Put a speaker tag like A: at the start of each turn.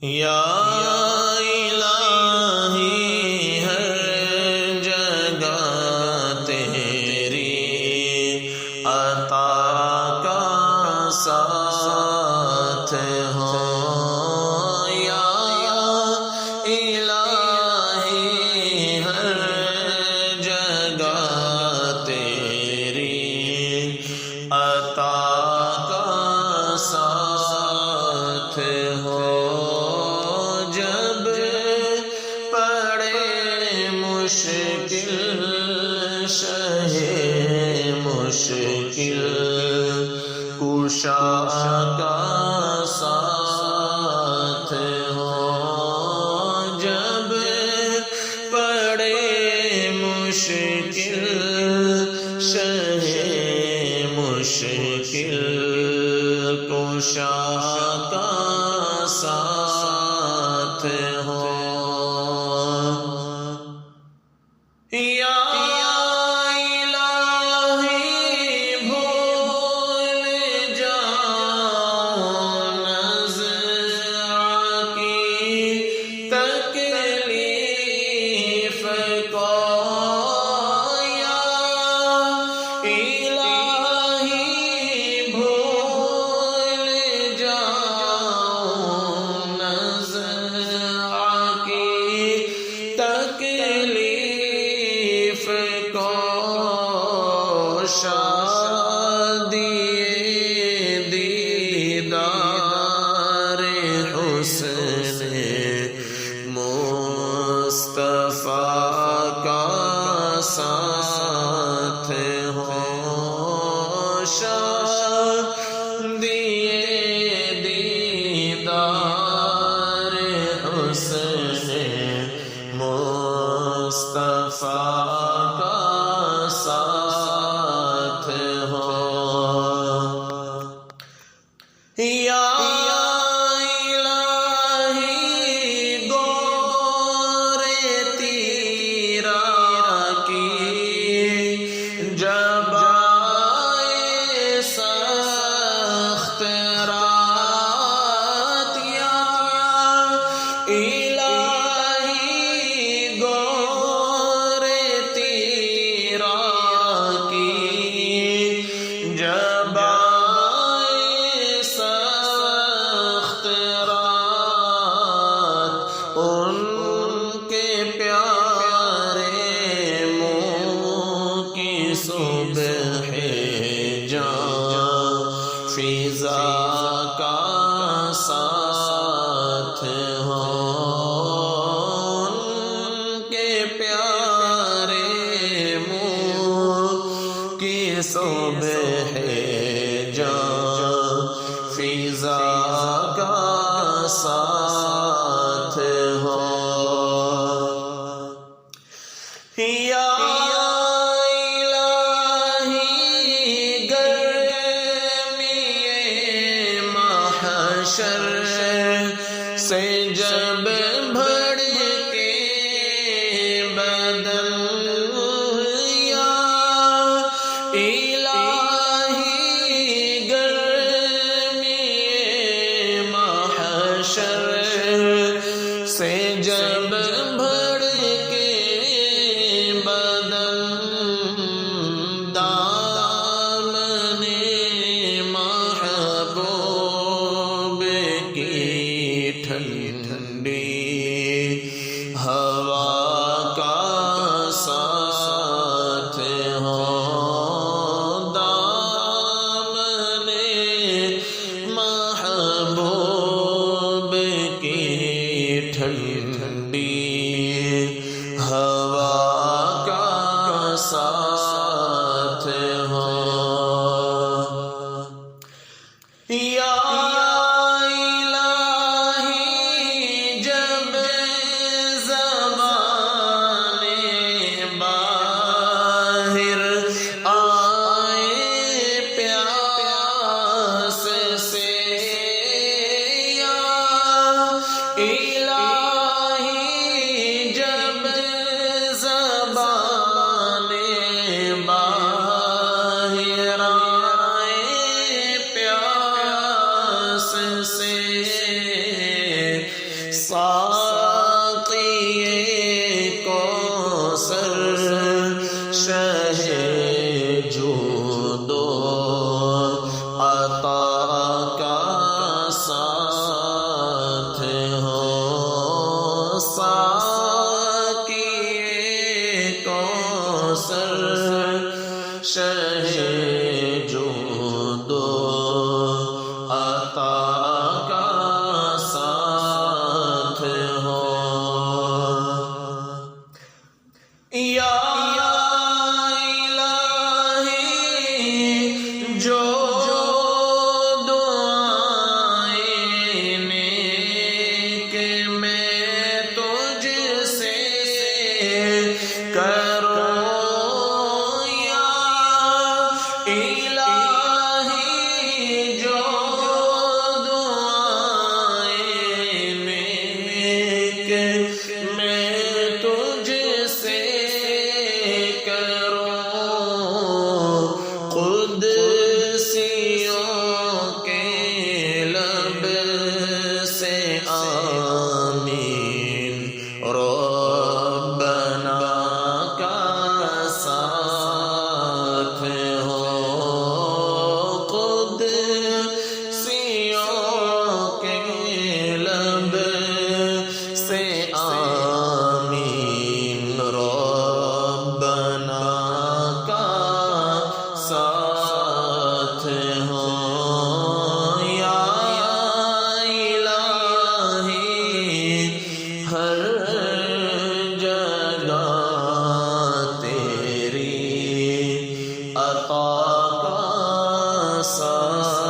A: یا الہی ہر جگہ تیری عطا کا ساتھ ہو، یا الہی ہر جگہ تیری عطا کا ساتھ ہو، مشکل شہ مشکل کشا کا ساتھ ہو، جب پڑے مشکل شہ مشکل کشا کا ساتھ ہو، یا الہی بھول جاؤں نظر کی تکلیف کو، یا الہی بھول جاؤں نظر کی تکلیف کو، شادی دیدار حسن مصطفیٰ کا ساتھ ہو، شادی دیدار حسن مصطفیٰ کا ساتھ ہو، یا الہی دور تیرا کی جب آئے سخت رات، یا الہی دور تیرا کی جب آئے سخت رات، ان کے پیارے منہ کی صبح جاں فضا کا ساتھ ہو، ان کے پیارے منہ کی صبح جاں فضا کا ساتھ ہو، یا الہی گرمی محشر سے جب بھڑ کے بدن، یا الہی گرمی محشر سے جب بھڑ کے بدن، دامن محبوب کی ٹھنڈی جو دعائیں نیک میں تجھ سے کروں یا الہی، جو دعائیں نیک میں تجھ سے قدسیوں کے لب سے آمین، ربنا کا ساتھ ہو، قدسیوں کے لب سے آمین، ربنا کا ساتھ ہو، یا الہی ہر جگہ تیری عطا کا ساتھ